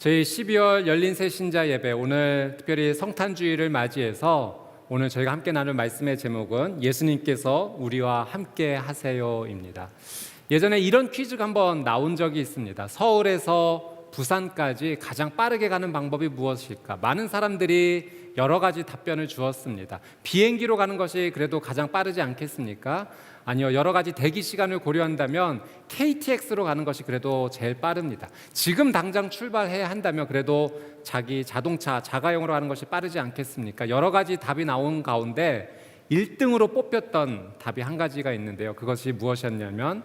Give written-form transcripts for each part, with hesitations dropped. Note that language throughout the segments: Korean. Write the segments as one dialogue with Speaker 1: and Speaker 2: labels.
Speaker 1: 저희 12월 열린 새신자 예배, 오늘 특별히 성탄주의를 맞이해서 오늘 저희가 함께 나눌 말씀의 제목은 예수님께서 우리와 함께 하세요입니다. 예전에 이런 퀴즈가 한번 나온 적이 있습니다. 서울에서 부산까지 가장 빠르게 가는 방법이 무엇일까? 많은 사람들이 여러 가지 답변을 주었습니다. 비행기로 가는 것이 그래도 가장 빠르지 않겠습니까? 아니요, 여러 가지 대기 시간을 고려한다면 KTX로 가는 것이 그래도 제일 빠릅니다. 지금 당장 출발해야 한다면 그래도 자기 자동차, 자가용으로 가는 것이 빠르지 않겠습니까? 여러 가지 답이 나온 가운데 1등으로 뽑혔던 답이 한 가지가 있는데요. 그것이 무엇이었냐면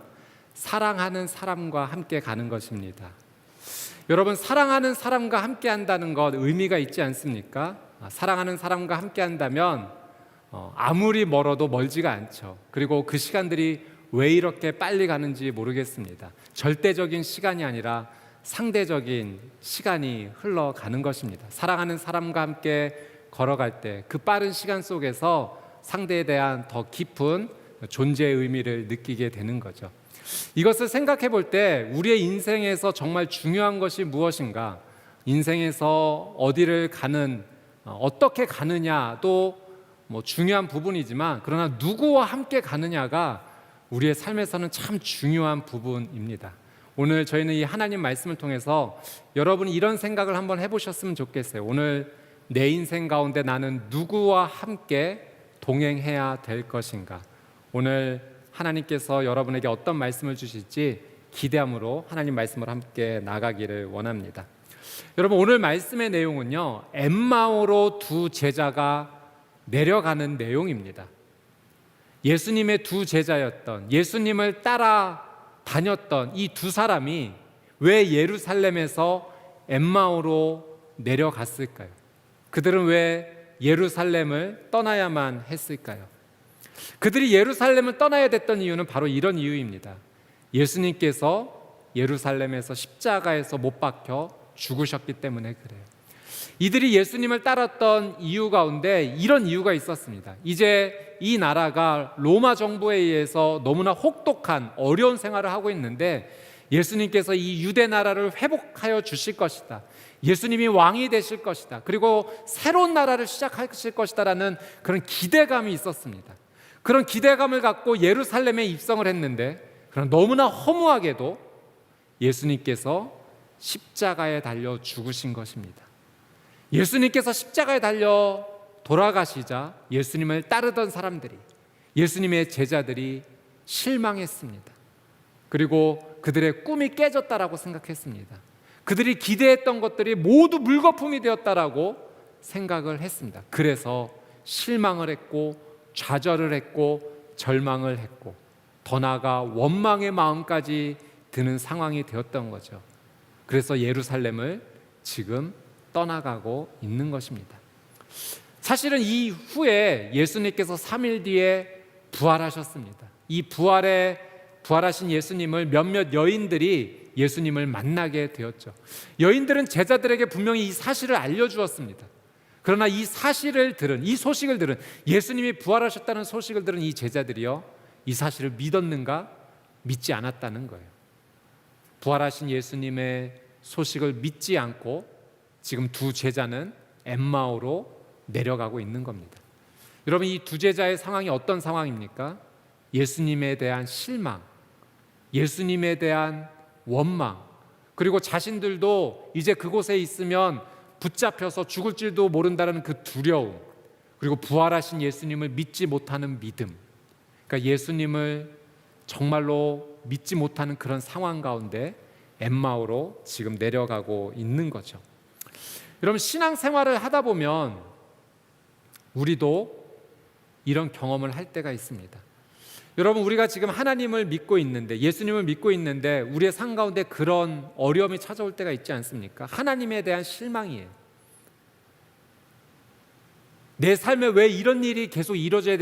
Speaker 1: 사랑하는 사람과 함께 가는 것입니다. 여러분, 사랑하는 사람과 함께 한다는 것 의미가 있지 않습니까? 사랑하는 사람과 함께 한다면 아무리 멀어도 멀지가 않죠. 그리고 그 시간들이 왜 이렇게 빨리 가는지 모르겠습니다. 절대적인 시간이 아니라 상대적인 시간이 흘러가는 것입니다. 사랑하는 사람과 함께 걸어갈 때 그 빠른 시간 속에서 상대에 대한 더 깊은 존재의 의미를 느끼게 되는 거죠. 이것을 생각해 볼 때 우리의 인생에서 정말 중요한 것이 무엇인가, 인생에서 어디를 가는, 어떻게 가느냐도 중요한 부분이지만, 그러나 누구와 함께 가느냐가 우리의 삶에서는 참 중요한 부분입니다. 오늘 저희는 이 하나님 말씀을 통해서 여러분이 이런 생각을 한번 해보셨으면 좋겠어요. 오늘 내 인생 가운데 나는 누구와 함께 동행해야 될 것인가? 오늘 하나님께서 여러분에게 어떤 말씀을 주실지 기대함으로 하나님 말씀을 함께 나가기를 원합니다. 여러분, 오늘 말씀의 내용은요, 엠마오로 두 제자가 내려가는 내용입니다. 예수님의 두 제자였던, 예수님을 따라 다녔던 이 두 사람이 왜 예루살렘에서 엠마오로 내려갔을까요? 그들은 왜 예루살렘을 떠나야만 했을까요? 그들이 예루살렘을 떠나야 됐던 이유는 바로 이런 이유입니다. 예수님께서 예루살렘에서 십자가에서 못 박혀 죽으셨기 때문에 그래요. 이들이 예수님을 따랐던 이유 가운데 이런 이유가 있었습니다. 이제 이 나라가 로마 정부에 의해서 너무나 혹독한 어려운 생활을 하고 있는데 예수님께서 이 유대 나라를 회복하여 주실 것이다. 예수님이 왕이 되실 것이다. 그리고 새로운 나라를 시작하실 것이다라는 그런 기대감이 있었습니다. 그런 기대감을 갖고 예루살렘에 입성을 했는데, 그러나 너무나 허무하게도 예수님께서 십자가에 달려 죽으신 것입니다. 예수님께서 십자가에 달려 돌아가시자 예수님을 따르던 사람들이, 예수님의 제자들이 실망했습니다. 그리고 그들의 꿈이 깨졌다라고 생각했습니다. 그들이 기대했던 것들이 모두 물거품이 되었다라고 생각을 했습니다. 그래서 실망을 했고 좌절을 했고 절망을 했고 더 나아가 원망의 마음까지 드는 상황이 되었던 거죠. 그래서 예루살렘을 지금 떠나가고 있는 것입니다. 사실은 이 후에 예수님께서 3일 뒤에 부활하셨습니다. 이 부활하신 예수님을 몇몇 여인들이 예수님을 만나게 되었죠. 여인들은 제자들에게 분명히 이 사실을 알려주었습니다. 그러나 이 사실을 들은, 이 소식을 들은, 예수님이 부활하셨다는 소식을 들은 이 제자들이요, 이 사실을 믿었는가? 믿지 않았다는 거예요. 부활하신 예수님의 소식을 믿지 않고 지금 두 제자는 엠마오로 내려가고 있는 겁니다. 여러분, 이 두 제자의 상황이 어떤 상황입니까? 예수님에 대한 실망, 예수님에 대한 원망, 그리고 자신들도 이제 그곳에 있으면 붙잡혀서 죽을 줄도 모른다는 그 두려움, 그리고 부활하신 예수님을 믿지 못하는 믿음, 그러니까 예수님을 정말로 믿지 못하는 그런 상황 가운데 엠마오로 지금 내려가고 있는 거죠. 여러분, 신앙생활을 하다 보면 우리도 이런 경험을 할 때가 있습니다. 여러분, 우리가 지금 하나님을 믿고 있는데, 예수님을 믿고 있는데 우리의 삶 가운데 그런 어려움이 찾아올 때가 있지 않습니까? 하나님에 대한 실망이에요. 내 삶에 왜 이런 일이 계속 이루어져야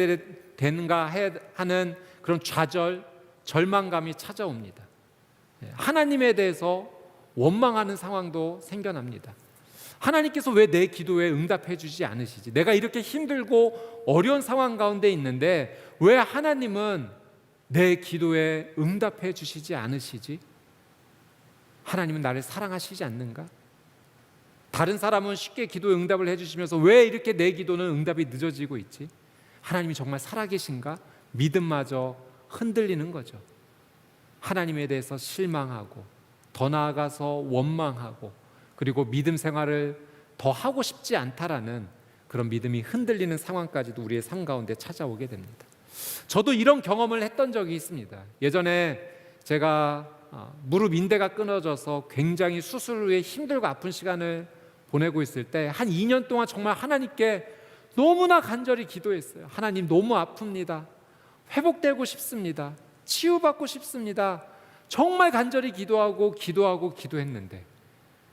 Speaker 1: 되는가 하는 그런 좌절, 절망감이 찾아옵니다. 하나님에 대해서 원망하는 상황도 생겨납니다. 하나님께서 왜 내 기도에 응답해 주지 않으시지? 내가 이렇게 힘들고 어려운 상황 가운데 있는데 왜 하나님은 내 기도에 응답해 주시지 않으시지? 하나님은 나를 사랑하시지 않는가? 다른 사람은 쉽게 기도에 응답을 해주시면서 왜 이렇게 내 기도는 응답이 늦어지고 있지? 하나님이 정말 살아계신가? 믿음마저 흔들리는 거죠. 하나님에 대해서 실망하고 더 나아가서 원망하고 그리고 믿음 생활을 더 하고 싶지 않다라는 그런 믿음이 흔들리는 상황까지도 우리의 삶 가운데 찾아오게 됩니다. 저도 이런 경험을 했던 적이 있습니다. 예전에 제가 무릎 인대가 끊어져서 굉장히 수술 후에 힘들고 아픈 시간을 보내고 있을 때 한 2년 동안 정말 하나님께 너무나 간절히 기도했어요. 하나님, 너무 아픕니다. 회복되고 싶습니다. 치유받고 싶습니다. 정말 간절히 기도했는데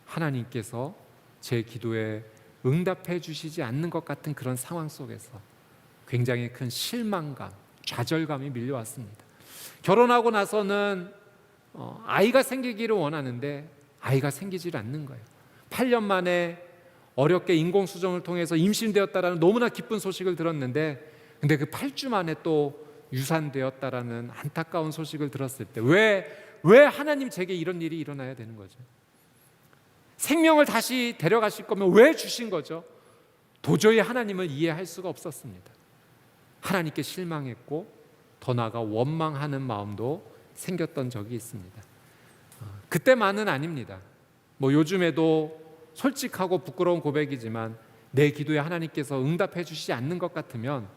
Speaker 1: 하나님께서 제 기도에 응답해 주시지 않는 것 같은 그런 상황 속에서 굉장히 큰 실망감, 좌절감이 밀려왔습니다. 결혼하고 나서는 아이가 생기기를 원하는데 아이가 생기질 않는 거예요. 8년 만에 어렵게 인공수정을 통해서 임신되었다라는 너무나 기쁜 소식을 들었는데, 근데 그 8주 만에 또 유산되었다라는 안타까운 소식을 들었을 때 왜 하나님 제게 이런 일이 일어나야 되는 거죠? 생명을 다시 데려가실 거면 왜 주신 거죠? 도저히 하나님을 이해할 수가 없었습니다. 하나님께 실망했고 더 나아가 원망하는 마음도 생겼던 적이 있습니다. 그때만은 아닙니다. 요즘에도 솔직하고 부끄러운 고백이지만 내 기도에 하나님께서 응답해 주시지 않는 것 같으면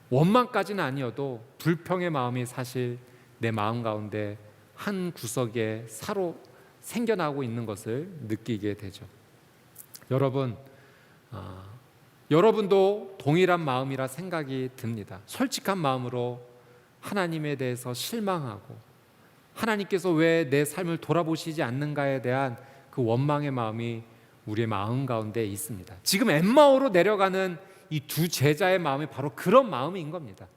Speaker 1: 원망까지는 아니어도 불평의 마음이 사실 내 마음 가운데 한 구석에 사로 생겨나고 있는 것을 느끼게 되죠. 여러분도 동일한 마음이라 생각이 듭니다. 솔직한 마음으로 하나님에 대해서 실망하고 하나님께서 왜 내 삶을 돌아보시지 않는가에 대한 그 원망의 마음이 우리의 마음 가운데 있습니다. 지금 엠마오로 내려가는 이 두 제자의 마음이 바로 그런 마음인 겁니다.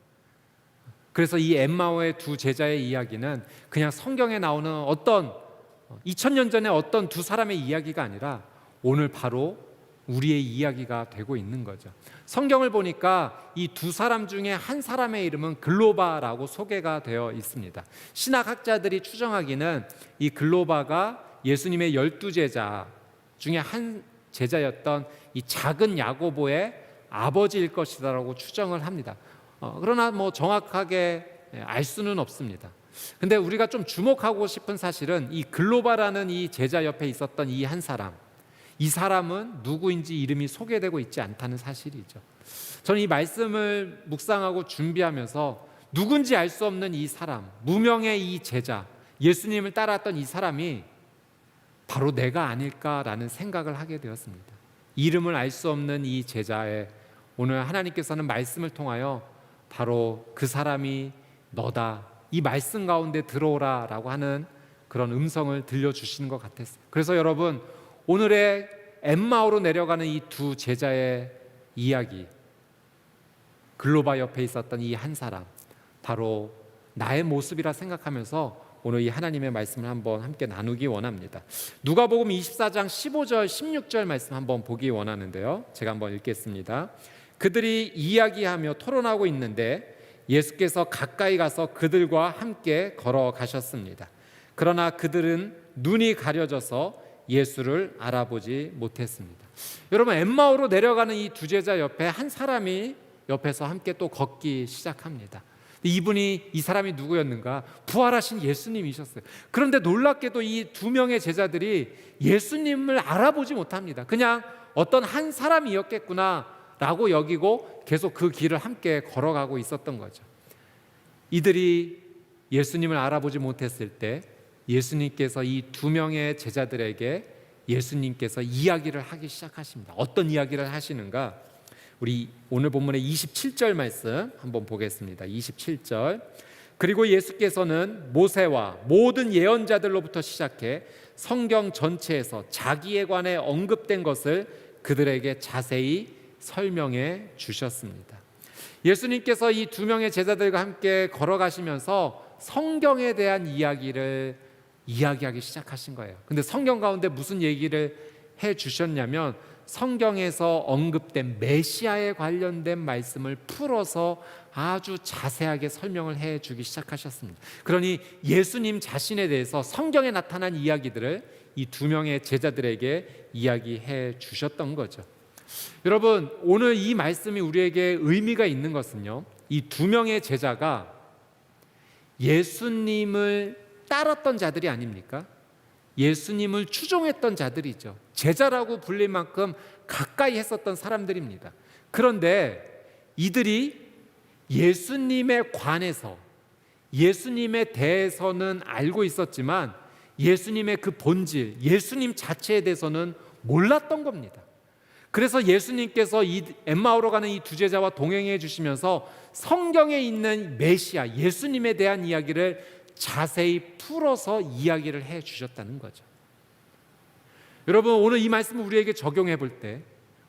Speaker 1: 그래서 이 엠마오의 두 제자의 이야기는 그냥 성경에 나오는 어떤 2000년 전에 어떤 두 사람의 이야기가 아니라 오늘 바로 우리의 이야기가 되고 있는 거죠. 성경을 보니까 이 두 사람 중에 한 사람의 이름은 글로바라고 소개가 되어 있습니다. 신학학자들이 추정하기는 이 글로바가 예수님의 12제자 중에 한 제자였던 이 작은 야고보의 아버지일 것이다라고 추정을 합니다. 그러나 정확하게 알 수는 없습니다. 근데 우리가 좀 주목하고 싶은 사실은 이 글로바라는 이 제자 옆에 있었던 이 한 사람, 이 사람은 누구인지 이름이 소개되고 있지 않다는 사실이죠. 저는 이 말씀을 묵상하고 준비하면서 누군지 알 수 없는 이 사람, 무명의 이 제자, 예수님을 따라왔던 이 사람이 바로 내가 아닐까라는 생각을 하게 되었습니다. 이름을 알 수 없는 이 제자의 오늘 하나님께서는 말씀을 통하여 바로 그 사람이 너다, 이 말씀 가운데 들어오라라고 하는 그런 음성을 들려주시는 것 같았어요. 그래서 여러분, 오늘의 엠마오로 내려가는 이 두 제자의 이야기, 글로바 옆에 있었던 이 한 사람, 바로 나의 모습이라 생각하면서 오늘 이 하나님의 말씀을 한번 함께 나누기 원합니다. 누가복음 24장 15절 16절 말씀 한번 보기 원하는데요, 제가 한번 읽겠습니다. 그들이 이야기하며 토론하고 있는데 예수께서 가까이 가서 그들과 함께 걸어가셨습니다. 그러나 그들은 눈이 가려져서 예수를 알아보지 못했습니다. 여러분, 엠마오로 내려가는 이 두 제자 옆에 한 사람이 옆에서 함께 또 걷기 시작합니다. 이 사람이 누구였는가? 부활하신 예수님이셨어요. 그런데 놀랍게도 이 두 명의 제자들이 예수님을 알아보지 못합니다. 그냥 어떤 한 사람이었겠구나라고 여기고 계속 그 길을 함께 걸어가고 있었던 거죠. 이들이 예수님을 알아보지 못했을 때 예수님께서 이 두 명의 제자들에게 예수님께서 이야기를 하기 시작하십니다. 어떤 이야기를 하시는가? 우리 오늘 본문의 27절 말씀 한번 보겠습니다. 27절. 그리고 예수께서는 모세와 모든 예언자들로부터 시작해 성경 전체에서 자기에 관해 언급된 것을 그들에게 자세히 설명해 주셨습니다. 예수님께서 이 두 명의 제자들과 함께 걸어가시면서 성경에 대한 이야기를 이야기하기 시작하신 거예요. 근데 성경 가운데 무슨 얘기를 해 주셨냐면 성경에서 언급된 메시아에 관련된 말씀을 풀어서 아주 자세하게 설명을 해 주기 시작하셨습니다. 그러니 예수님 자신에 대해서 성경에 나타난 이야기들을 이 두 명의 제자들에게 이야기해 주셨던 거죠. 여러분, 오늘 이 말씀이 우리에게 의미가 있는 것은요, 이 두 명의 제자가 예수님을 따랐던 자들이 아닙니까? 예수님을 추종했던 자들이죠. 제자라고 불릴 만큼 가까이 했었던 사람들입니다. 그런데 이들이 예수님에 관해서, 예수님에 대해서는 알고 있었지만 예수님의 그 본질, 예수님 자체에 대해서는 몰랐던 겁니다. 그래서 예수님께서 이 엠마오로 가는 이 두 제자와 동행해 주시면서 성경에 있는 메시아, 예수님에 대한 이야기를 자세히 풀어서 이야기를 해 주셨다는 거죠. 여러분, 오늘 이 말씀을 우리에게 적용해 볼 때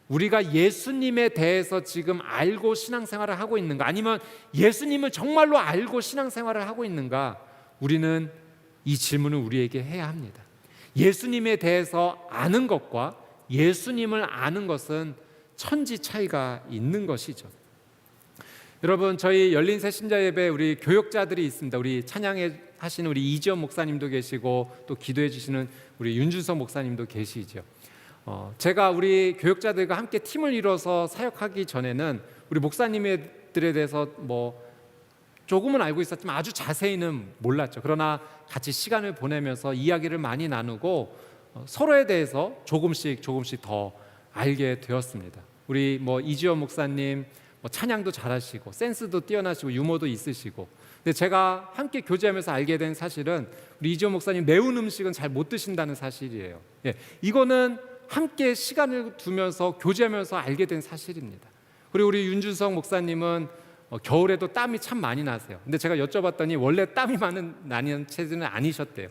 Speaker 1: 우리가 예수님에 대해서 지금 알고 신앙생활을 하고 있는가, 아니면 예수님을 정말로 알고 신앙생활을 하고 있는가, 우리는 이 질문을 우리에게 해야 합니다. 예수님에 대해서 아는 것과 예수님을 아는 것은 천지 차이가 있는 것이죠. 여러분, 저희 열린 새신자 예배 우리 교역자들이 있습니다. 우리 찬양해 하시는 우리 이지연 목사님도 계시고 또 기도해 주시는 우리 윤준석 목사님도 계시죠. 제가 우리 교역자들과 함께 팀을 이뤄서 사역하기 전에는 우리 목사님들에 대해서 조금은 알고 있었지만 아주 자세히는 몰랐죠. 그러나 같이 시간을 보내면서 이야기를 많이 나누고 서로에 대해서 조금씩 더 알게 되었습니다. 우리 이지연 목사님 찬양도 잘하시고 센스도 뛰어나시고 유머도 있으시고, 근데 제가 함께 교제하면서 알게 된 사실은 우리 이지연 목사님 매운 음식은 잘 못 드신다는 사실이에요. 이거는 함께 시간을 두면서 교제하면서 알게 된 사실입니다. 그리고 우리 윤준석 목사님은 겨울에도 땀이 참 많이 나세요. 근데 제가 여쭤봤더니 원래 땀이 나는 체질은 아니셨대요.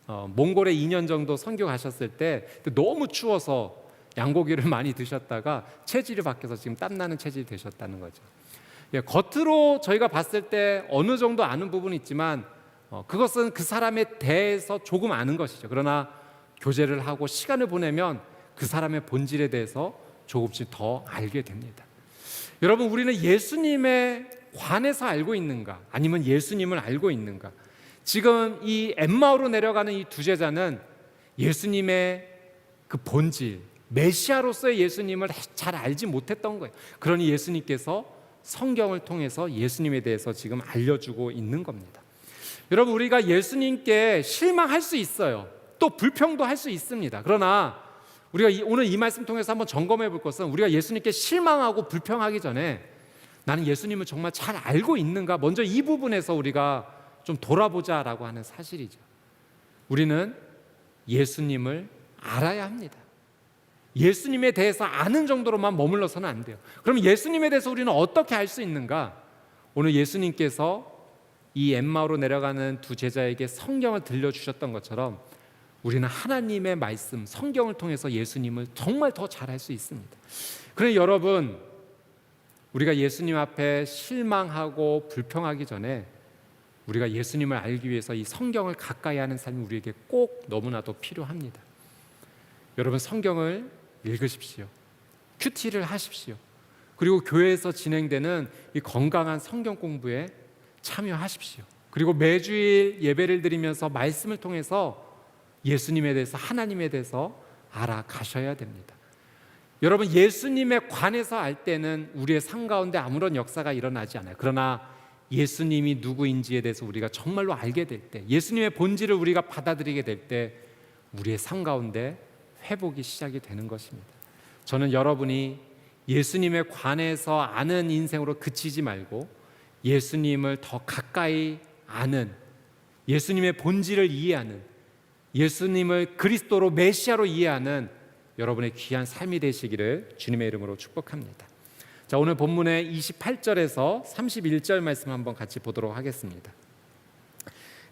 Speaker 1: 몽골에 2년 정도 선교 가셨을 때 너무 추워서 양고기를 많이 드셨다가 체질이 바뀌어서 지금 땀나는 체질이 되셨다는 거죠. 겉으로 저희가 봤을 때 어느 정도 아는 부분이 있지만 그것은 그 사람에 대해서 조금 아는 것이죠. 그러나 교제를 하고 시간을 보내면 그 사람의 본질에 대해서 조금씩 더 알게 됩니다. 여러분, 우리는 예수님에 관해서 알고 있는가, 아니면 예수님을 알고 있는가? 지금 이 엠마오로 내려가는 이 두 제자는 예수님의 그 본질, 메시아로서의 예수님을 잘 알지 못했던 거예요. 그러니 예수님께서 성경을 통해서 예수님에 대해서 지금 알려주고 있는 겁니다. 여러분, 우리가 예수님께 실망할 수 있어요. 또 불평도 할 수 있습니다. 그러나 우리가 오늘 이 말씀 통해서 한번 점검해 볼 것은, 우리가 예수님께 실망하고 불평하기 전에 나는 예수님을 정말 잘 알고 있는가, 먼저 이 부분에서 우리가 좀 돌아보자라고 하는 사실이죠. 우리는 예수님을 알아야 합니다. 예수님에 대해서 아는 정도로만 머물러서는 안 돼요. 그럼 예수님에 대해서 우리는 어떻게 알 수 있는가? 오늘 예수님께서 이 엠마오로 내려가는 두 제자에게 성경을 들려주셨던 것처럼 우리는 하나님의 말씀, 성경을 통해서 예수님을 정말 더 잘 알 수 있습니다. 그런데 여러분, 우리가 예수님 앞에 실망하고 불평하기 전에 우리가 예수님을 알기 위해서 이 성경을 가까이 하는 삶이 우리에게 꼭 너무나도 필요합니다. 여러분, 성경을 읽으십시오. 큐티를 하십시오. 그리고 교회에서 진행되는 이 건강한 성경 공부에 참여하십시오. 그리고 매주일 예배를 드리면서 말씀을 통해서 예수님에 대해서, 하나님에 대해서 알아가셔야 됩니다. 여러분, 예수님에 관해서 알 때는 우리의 삶 가운데 아무런 역사가 일어나지 않아요. 그러나 예수님이 누구인지에 대해서 우리가 정말로 알게 될 때, 예수님의 본질을 우리가 받아들이게 될 때 우리의 삶 가운데 회복이 시작이 되는 것입니다. 저는 여러분이 예수님에 관해서 아는 인생으로 그치지 말고 예수님을 더 가까이 아는, 예수님의 본질을 이해하는, 예수님을 그리스도로 메시아로 이해하는 여러분의 귀한 삶이 되시기를 주님의 이름으로 축복합니다. 자, 오늘 본문의 28절에서 31절 말씀 한번 같이 보도록 하겠습니다.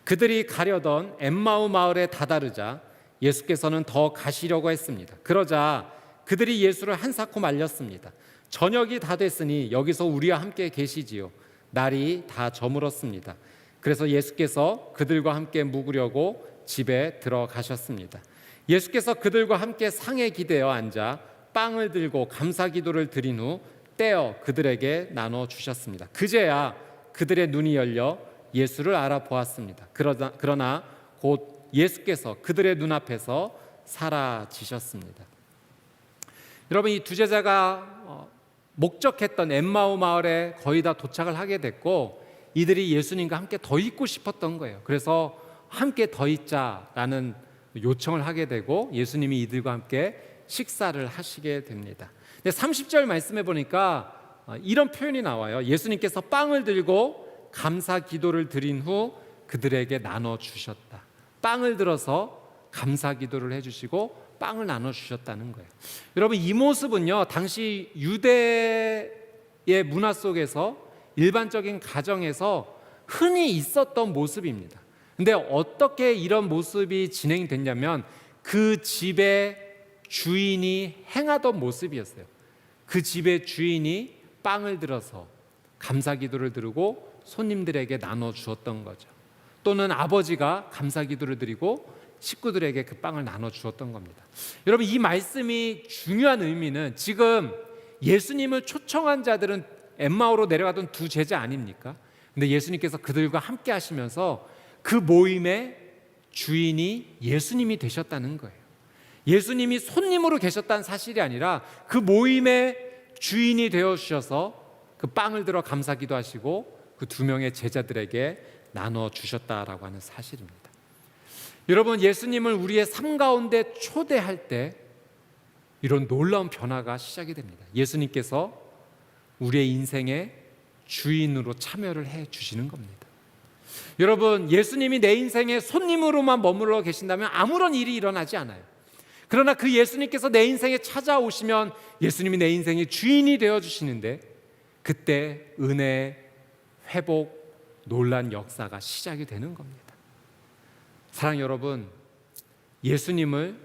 Speaker 1: 그들이 가려던 엠마오 마을에 다다르자 예수께서는 더 가시려고 했습니다. 그러자 그들이 예수를 한사코 말렸습니다. 저녁이 다 됐으니 여기서 우리와 함께 계시지요. 날이 다 저물었습니다. 그래서 예수께서 그들과 함께 묵으려고 집에 들어가셨습니다. 예수께서 그들과 함께 상에 기대어 앉아 빵을 들고 감사 기도를 드린 후 떼어 그들에게 나눠 주셨습니다. 그제야 그들의 눈이 열려 예수를 알아보았습니다. 그러나 곧 예수께서 그들의 눈앞에서 사라지셨습니다. 여러분, 이 두 제자가 목적했던 엠마오 마을에 거의 다 도착을 하게 됐고, 이들이 예수님과 함께 더 있고 싶었던 거예요. 그래서 함께 더 있자라는 요청을 하게 되고 예수님이 이들과 함께 식사를 하시게 됩니다. 근데 30절 말씀해 보니까 이런 표현이 나와요. 예수님께서 빵을 들고 감사 기도를 드린 후 그들에게 나눠 주셨다. 빵을 들어서 감사 기도를 해주시고 빵을 나눠 주셨다는 거예요. 여러분, 이 모습은요, 당시 유대의 문화 속에서 일반적인 가정에서 흔히 있었던 모습입니다. 근데 어떻게 이런 모습이 진행됐냐면 그 집의 주인이 행하던 모습이었어요. 그 집의 주인이 빵을 들어서 감사 기도를 드리고 손님들에게 나눠 주었던 거죠. 또는 아버지가 감사 기도를 드리고 식구들에게 그 빵을 나눠 주었던 겁니다. 여러분, 이 말씀이 중요한 의미는 지금 예수님을 초청한 자들은 엠마오로 내려가던 두 제자 아닙니까? 근데 예수님께서 그들과 함께 하시면서 그 모임의 주인이 예수님이 되셨다는 거예요. 예수님이 손님으로 계셨다는 사실이 아니라 그 모임의 주인이 되어 주셔서 그 빵을 들어 감사 기도하시고 그 두 명의 제자들에게 나눠 주셨다라고 하는 사실입니다. 여러분, 예수님을 우리의 삶 가운데 초대할 때 이런 놀라운 변화가 시작이 됩니다. 예수님께서 우리의 인생의 주인으로 참여를 해 주시는 겁니다. 여러분, 예수님이 내 인생의 손님으로만 머물러 계신다면 아무런 일이 일어나지 않아요. 그러나 그 예수님께서 내 인생에 찾아오시면 예수님이 내 인생의 주인이 되어주시는데 그때 은혜, 회복, 놀란 역사가 시작이 되는 겁니다. 사랑 여러분, 예수님을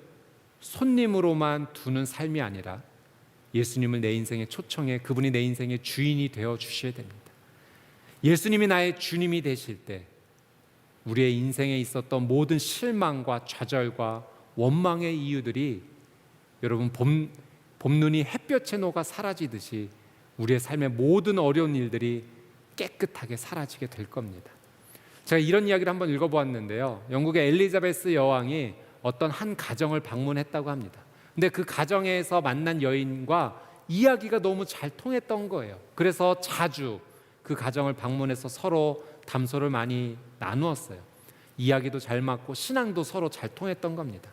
Speaker 1: 손님으로만 두는 삶이 아니라 예수님을 내 인생에 초청해 그분이 내 인생의 주인이 되어주셔야 됩니다. 예수님이 나의 주님이 되실 때 우리의 인생에 있었던 모든 실망과 좌절과 원망의 이유들이 여러분 봄눈이 햇볕에 녹아 사라지듯이 우리의 삶의 모든 어려운 일들이 깨끗하게 사라지게 될 겁니다. 제가 이런 이야기를 한번 읽어보았는데요. 영국의 엘리자베스 여왕이 어떤 한 가정을 방문했다고 합니다. 근데 그 가정에서 만난 여인과 이야기가 너무 잘 통했던 거예요. 그래서 자주 그 가정을 방문해서 서로 담소를 많이 나누었어요. 이야기도 잘 맞고 신앙도 서로 잘 통했던 겁니다.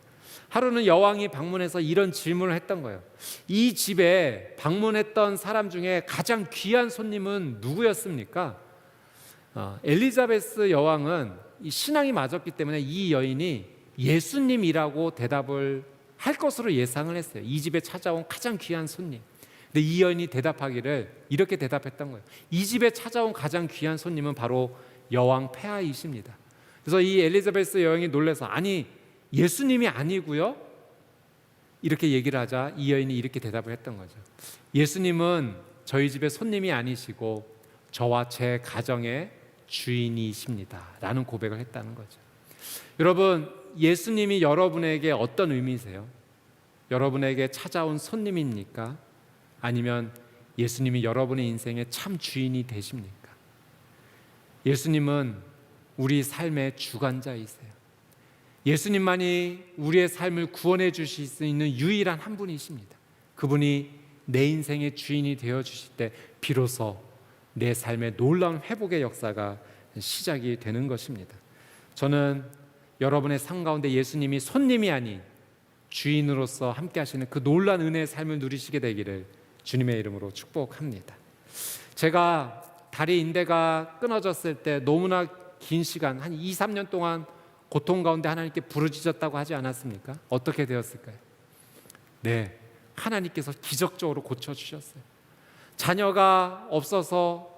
Speaker 1: 하루는 여왕이 방문해서 이런 질문을 했던 거예요. 이 집에 방문했던 사람 중에 가장 귀한 손님은 누구였습니까? 엘리자베스 여왕은 이 신앙이 맞았기 때문에 이 여인이 예수님이라고 대답을 할 것으로 예상을 했어요. 이 집에 찾아온 가장 귀한 손님. 근데 이 여인이 대답하기를 이렇게 대답했던 거예요. 이 집에 찾아온 가장 귀한 손님은 바로 여왕 폐하이십니다. 그래서 이 엘리자베스 여왕이 놀라서 아니 예수님이 아니고요, 이렇게 얘기를 하자 이 여인이 이렇게 대답을 했던 거죠. 예수님은 저희 집의 손님이 아니시고 저와 제 가정의 주인이십니다 라는 고백을 했다는 거죠. 여러분, 예수님이 여러분에게 어떤 의미세요? 여러분에게 찾아온 손님입니까? 아니면 예수님이 여러분의 인생의 참 주인이 되십니까? 예수님은 우리 삶의 주관자이세요. 예수님만이 우리의 삶을 구원해 주실 수 있는 유일한 한 분이십니다. 그분이 내 인생의 주인이 되어 주실 때 비로소 내 삶의 놀라운 회복의 역사가 시작이 되는 것입니다. 저는 여러분의 삶 가운데 예수님이 손님이 아닌 주인으로서 함께 하시는 그 놀라운 은혜의 삶을 누리시게 되기를 주님의 이름으로 축복합니다. 제가 다리 인대가 끊어졌을 때 너무나 긴 시간, 한 2, 3년 동안 고통 가운데 하나님께 부르짖었다고 하지 않았습니까? 어떻게 되었을까요? 네, 하나님께서 기적적으로 고쳐주셨어요. 자녀가 없어서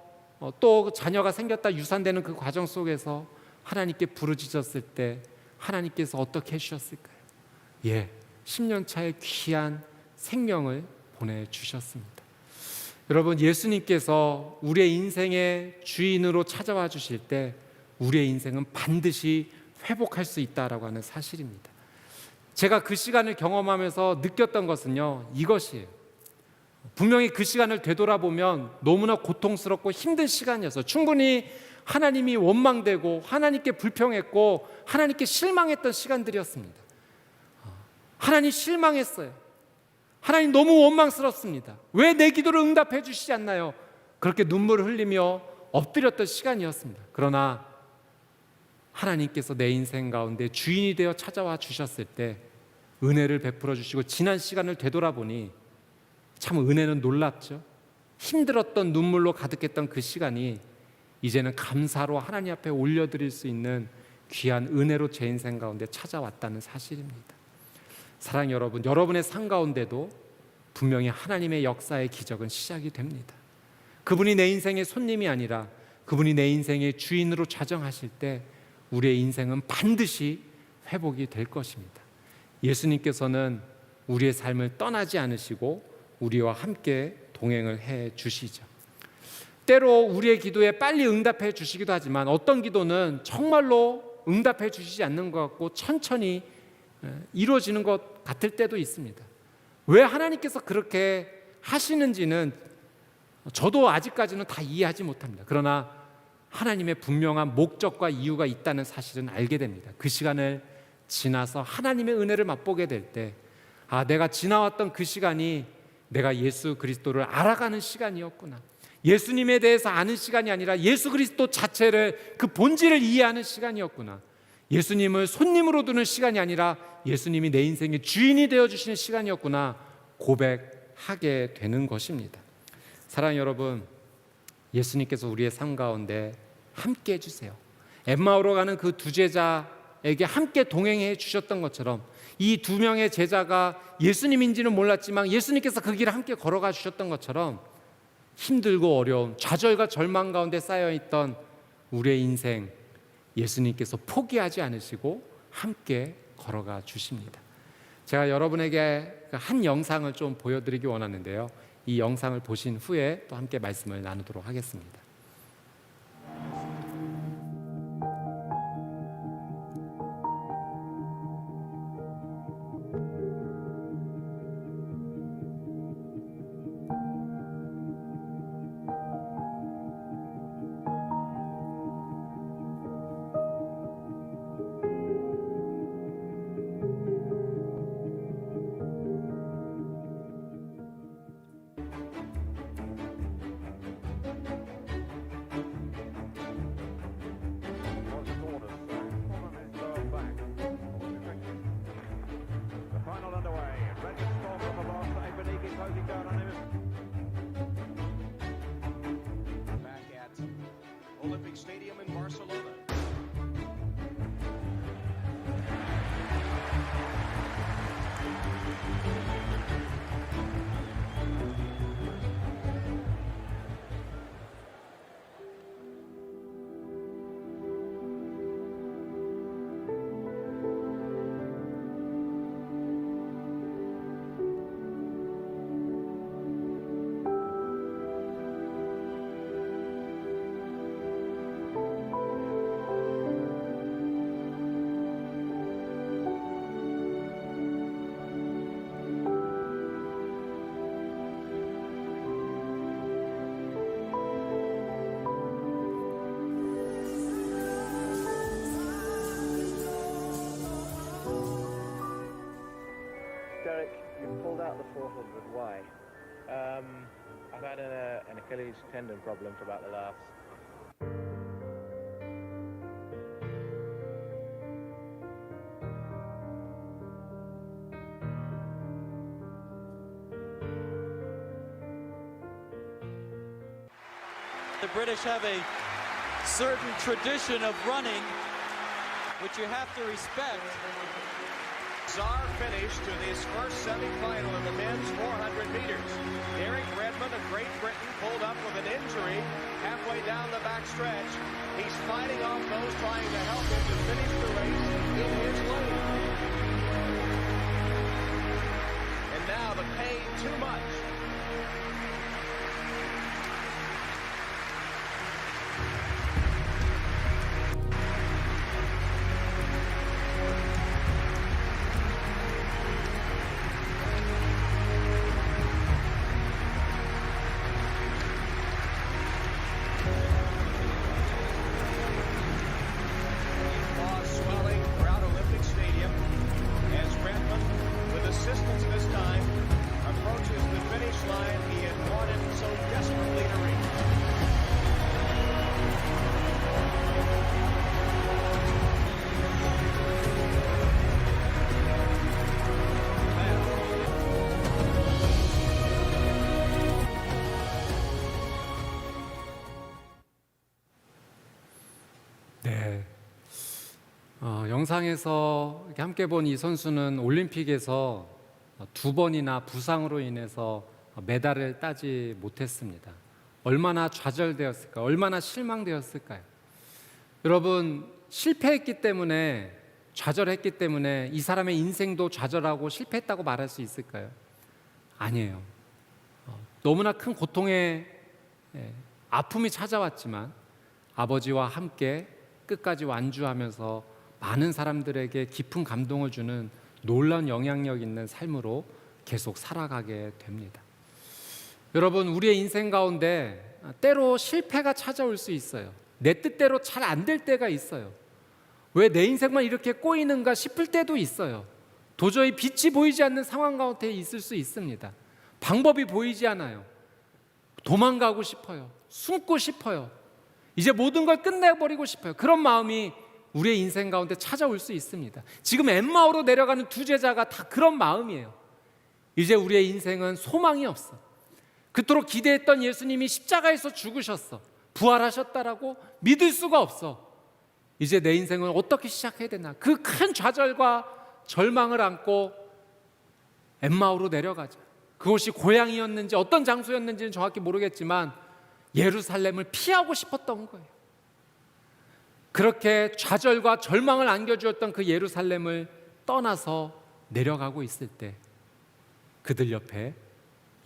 Speaker 1: 또 자녀가 생겼다 유산되는 그 과정 속에서 하나님께 부르짖었을 때 하나님께서 어떻게 해주셨을까요? 예, 10년 차에 귀한 생명을 보내주셨습니다. 여러분, 예수님께서 우리의 인생의 주인으로 찾아와 주실 때 우리의 인생은 반드시 회복할 수 있다라고 하는 사실입니다. 제가 그 시간을 경험하면서 느꼈던 것은요, 이것이에요. 분명히 그 시간을 되돌아보면 너무나 고통스럽고 힘든 시간이었어요. 충분히 하나님이 원망되고 하나님께 불평했고 하나님께 실망했던 시간들이었습니다. 하나님 실망했어요. 하나님 너무 원망스럽습니다. 왜 내 기도를 응답해 주시지 않나요? 그렇게 눈물을 흘리며 엎드렸던 시간이었습니다. 그러나 하나님께서 내 인생 가운데 주인이 되어 찾아와 주셨을 때 은혜를 베풀어 주시고 지난 시간을 되돌아보니 참 은혜는 놀랍죠. 힘들었던 눈물로 가득했던 그 시간이 이제는 감사로 하나님 앞에 올려드릴 수 있는 귀한 은혜로 제 인생 가운데 찾아왔다는 사실입니다. 사랑하는 여러분, 여러분의 삶 가운데도 분명히 하나님의 역사의 기적은 시작이 됩니다. 그분이 내 인생의 손님이 아니라 그분이 내 인생의 주인으로 좌정하실 때 우리의 인생은 반드시 회복이 될 것입니다. 예수님께서는 우리의 삶을 떠나지 않으시고 우리와 함께 동행을 해 주시죠. 때로 우리의 기도에 빨리 응답해 주시기도 하지만 어떤 기도는 정말로 응답해 주시지 않는 것 같고 천천히 이루어지는 것 같을 때도 있습니다. 왜 하나님께서 그렇게 하시는지는 저도 아직까지는 다 이해하지 못합니다. 그러나 하나님의 분명한 목적과 이유가 있다는 사실은 알게 됩니다. 그 시간을 지나서 하나님의 은혜를 맛보게 될 때, 내가 지나왔던 그 시간이 내가 예수 그리스도를 알아가는 시간이었구나. 예수님에 대해서 아는 시간이 아니라 예수 그리스도 자체를, 그 본질을 이해하는 시간이었구나. 예수님을 손님으로 두는 시간이 아니라 예수님이 내 인생의 주인이 되어주시는 시간이었구나 고백하게 되는 것입니다. 사랑하는 여러분, 예수님께서 우리의 삶 가운데 함께 해주세요. 엠마오로 가는 그 두 제자에게 함께 동행해 주셨던 것처럼 이 두 명의 제자가 예수님인지는 몰랐지만 예수님께서 그 길을 함께 걸어가 주셨던 것처럼 힘들고 어려움, 좌절과 절망 가운데 쌓여있던 우리의 인생, 예수님께서 포기하지 않으시고 함께 걸어가 주십니다. 제가 여러분에게 한 영상을 좀 보여드리기 원하는데요. 이 영상을 보신 후에 또 함께 말씀을 나누도록 하겠습니다.
Speaker 2: Olympic Stadium in Barcelona.
Speaker 3: Derek, you've pulled out the 400. Why?
Speaker 4: I've had an Achilles tendon problem for about the last.
Speaker 5: The British have a certain tradition of running, which you have to respect.
Speaker 2: Czar finished to this first semifinal in the men's 400 meters. Derek Redmond of Great Britain pulled up with an injury halfway down the back stretch. He's fighting off those trying to help him to finish the race in his lane. And now the pain too much.
Speaker 1: 영상에서 이렇게 함께 본 이 선수는 올림픽에서 2번이나 부상으로 인해서 메달을 따지 못했습니다. 얼마나 좌절되었을까요? 얼마나 실망되었을까요? 여러분, 실패했기 때문에, 좌절했기 때문에 이 사람의 인생도 좌절하고 실패했다고 말할 수 있을까요? 아니에요. 너무나 큰 고통의 아픔이 찾아왔지만 아버지와 함께 끝까지 완주하면서 많은 사람들에게 깊은 감동을 주는 놀라운 영향력 있는 삶으로 계속 살아가게 됩니다. 여러분, 우리의 인생 가운데 때로 실패가 찾아올 수 있어요. 내 뜻대로 잘 안 될 때가 있어요. 왜 내 인생만 이렇게 꼬이는가 싶을 때도 있어요. 도저히 빛이 보이지 않는 상황 가운데 있을 수 있습니다. 방법이 보이지 않아요. 도망가고 싶어요. 숨고 싶어요. 이제 모든 걸 끝내버리고 싶어요. 그런 마음이 우리의 인생 가운데 찾아올 수 있습니다. 지금 엠마오로 내려가는 두 제자가 다 그런 마음이에요. 이제 우리의 인생은 소망이 없어. 그토록 기대했던 예수님이 십자가에서 죽으셨어. 부활하셨다라고 믿을 수가 없어. 이제 내 인생은 어떻게 시작해야 되나? 그 큰 좌절과 절망을 안고 엠마오로 내려가자. 그곳이 고향이었는지 어떤 장소였는지는 정확히 모르겠지만 예루살렘을 피하고 싶었던 거예요. 그렇게 좌절과 절망을 안겨주었던 그 예루살렘을 떠나서 내려가고 있을 때 그들 옆에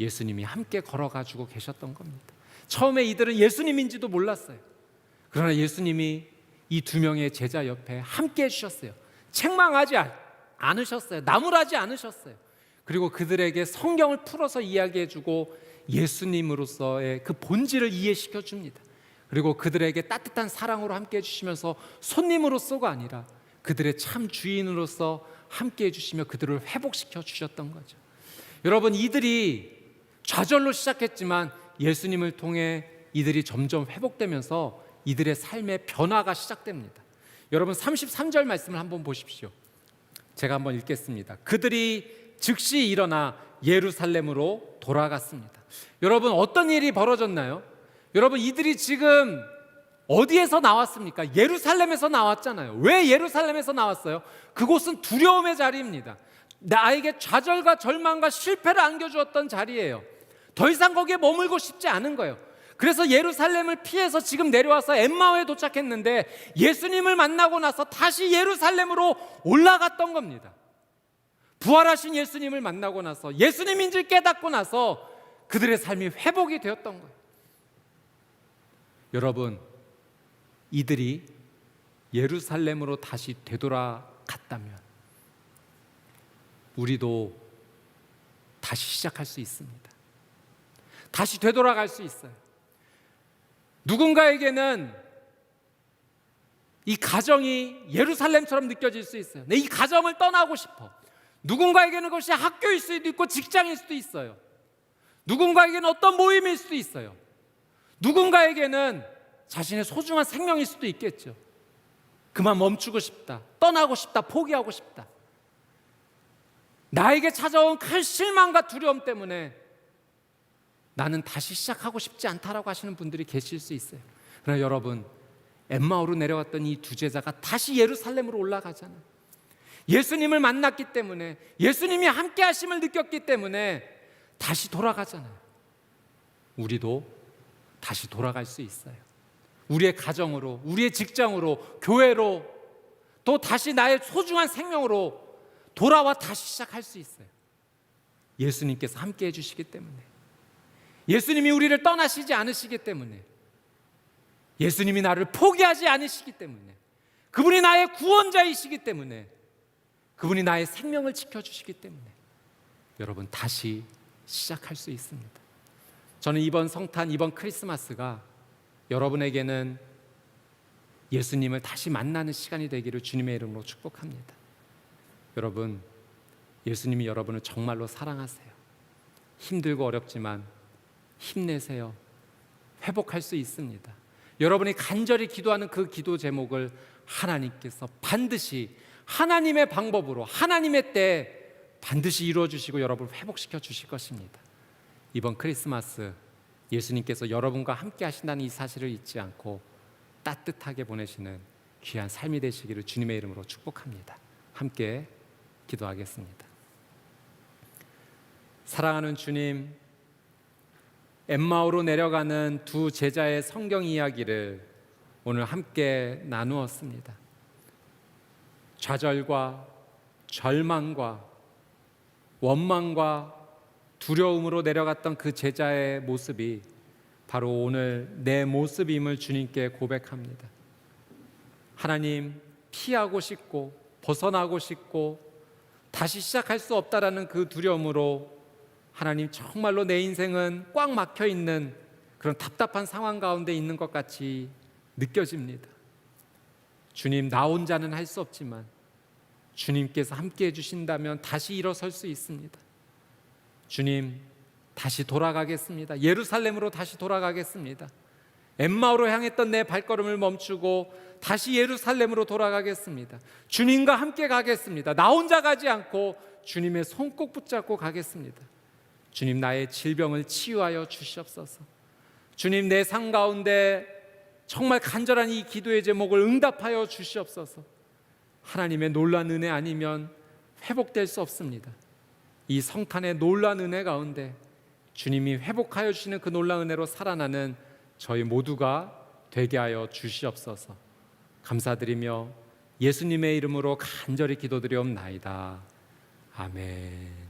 Speaker 1: 예수님이 함께 걸어가지고 계셨던 겁니다. 처음에 이들은 예수님인지도 몰랐어요. 그러나 예수님이 이 2명의 제자 옆에 함께 해주셨어요. 책망하지 않으셨어요. 나무라지 않으셨어요. 그리고 그들에게 성경을 풀어서 이야기해주고 예수님으로서의 그 본질을 이해시켜 줍니다. 그리고 그들에게 따뜻한 사랑으로 함께 해주시면서 손님으로서가 아니라 그들의 참 주인으로서 함께 해주시며 그들을 회복시켜 주셨던 거죠. 여러분, 이들이 좌절로 시작했지만 예수님을 통해 이들이 점점 회복되면서 이들의 삶의 변화가 시작됩니다. 여러분, 33절 말씀을 한번 보십시오. 제가 한번 읽겠습니다. 그들이 즉시 일어나 예루살렘으로 돌아갔습니다. 여러분, 어떤 일이 벌어졌나요? 여러분, 이들이 지금 어디에서 나왔습니까? 예루살렘에서 나왔잖아요. 왜 예루살렘에서 나왔어요? 그곳은 두려움의 자리입니다. 나에게 좌절과 절망과 실패를 안겨주었던 자리예요. 더 이상 거기에 머물고 싶지 않은 거예요. 그래서 예루살렘을 피해서 지금 내려와서 엠마오에 도착했는데 예수님을 만나고 나서 다시 예루살렘으로 올라갔던 겁니다. 부활하신 예수님을 만나고 나서 예수님인지 깨닫고 나서 그들의 삶이 회복이 되었던 거예요. 여러분, 이들이 예루살렘으로 다시 되돌아갔다면 우리도 다시 시작할 수 있습니다. 다시 되돌아갈 수 있어요. 누군가에게는 이 가정이 예루살렘처럼 느껴질 수 있어요. 내 이 가정을 떠나고 싶어. 누군가에게는 그것이 학교일 수도 있고 직장일 수도 있어요. 누군가에게는 어떤 모임일 수도 있어요. 누군가에게는 자신의 소중한 생명일 수도 있겠죠. 그만 멈추고 싶다, 떠나고 싶다, 포기하고 싶다. 나에게 찾아온 큰 실망과 두려움 때문에 나는 다시 시작하고 싶지 않다라고 하시는 분들이 계실 수 있어요. 그러나 여러분, 엠마오로 내려왔던 이 두 제자가 다시 예루살렘으로 올라가잖아요. 예수님을 만났기 때문에, 예수님이 함께 하심을 느꼈기 때문에 다시 돌아가잖아요. 우리도 다시 돌아갈 수 있어요. 우리의 가정으로, 우리의 직장으로, 교회로, 또 다시 나의 소중한 생명으로 돌아와 다시 시작할 수 있어요. 예수님께서 함께 해주시기 때문에, 예수님이 우리를 떠나시지 않으시기 때문에, 예수님이 나를 포기하지 않으시기 때문에, 그분이 나의 구원자이시기 때문에, 그분이 나의 생명을 지켜주시기 때문에 여러분, 다시 시작할 수 있습니다. 저는 이번 성탄, 이번 크리스마스가 여러분에게는 예수님을 다시 만나는 시간이 되기를 주님의 이름으로 축복합니다. 여러분, 예수님이 여러분을 정말로 사랑하세요. 힘들고 어렵지만 힘내세요. 회복할 수 있습니다. 여러분이 간절히 기도하는 그 기도 제목을 하나님께서 반드시 하나님의 방법으로, 하나님의 때에 반드시 이루어 주시고 여러분을 회복시켜 주실 것입니다. 이번 크리스마스 예수님께서 여러분과 함께 하신다는 이 사실을 잊지 않고 따뜻하게 보내시는 귀한 삶이 되시기를 주님의 이름으로 축복합니다. 함께 기도하겠습니다. 사랑하는 주님, 엠마오로 내려가는 두 제자의 성경 이야기를 오늘 함께 나누었습니다. 좌절과 절망과 원망과 두려움으로 내려갔던 그 제자의 모습이 바로 오늘 내 모습임을 주님께 고백합니다. 하나님, 피하고 싶고 벗어나고 싶고 다시 시작할 수 없다라는 그 두려움으로 하나님, 정말로 내 인생은 꽉 막혀 있는 그런 답답한 상황 가운데 있는 것 같이 느껴집니다. 주님, 나 혼자는 할 수 없지만 주님께서 함께 해주신다면 다시 일어설 수 있습니다. 주님, 다시 돌아가겠습니다. 예루살렘으로 다시 돌아가겠습니다. 엠마오로 향했던 내 발걸음을 멈추고 다시 예루살렘으로 돌아가겠습니다. 주님과 함께 가겠습니다. 나 혼자 가지 않고 주님의 손 꼭 붙잡고 가겠습니다. 주님, 나의 질병을 치유하여 주시옵소서. 주님, 내 삶 가운데 정말 간절한 이 기도의 제목을 응답하여 주시옵소서. 하나님의 놀라운 은혜 아니면 회복될 수 없습니다. 이 성탄의 놀라운 은혜 가운데 주님이 회복하여 주시는 그 놀라운 은혜로 살아나는 저희 모두가 되게 하여 주시옵소서. 감사드리며 예수님의 이름으로 간절히 기도드리옵나이다. 아멘.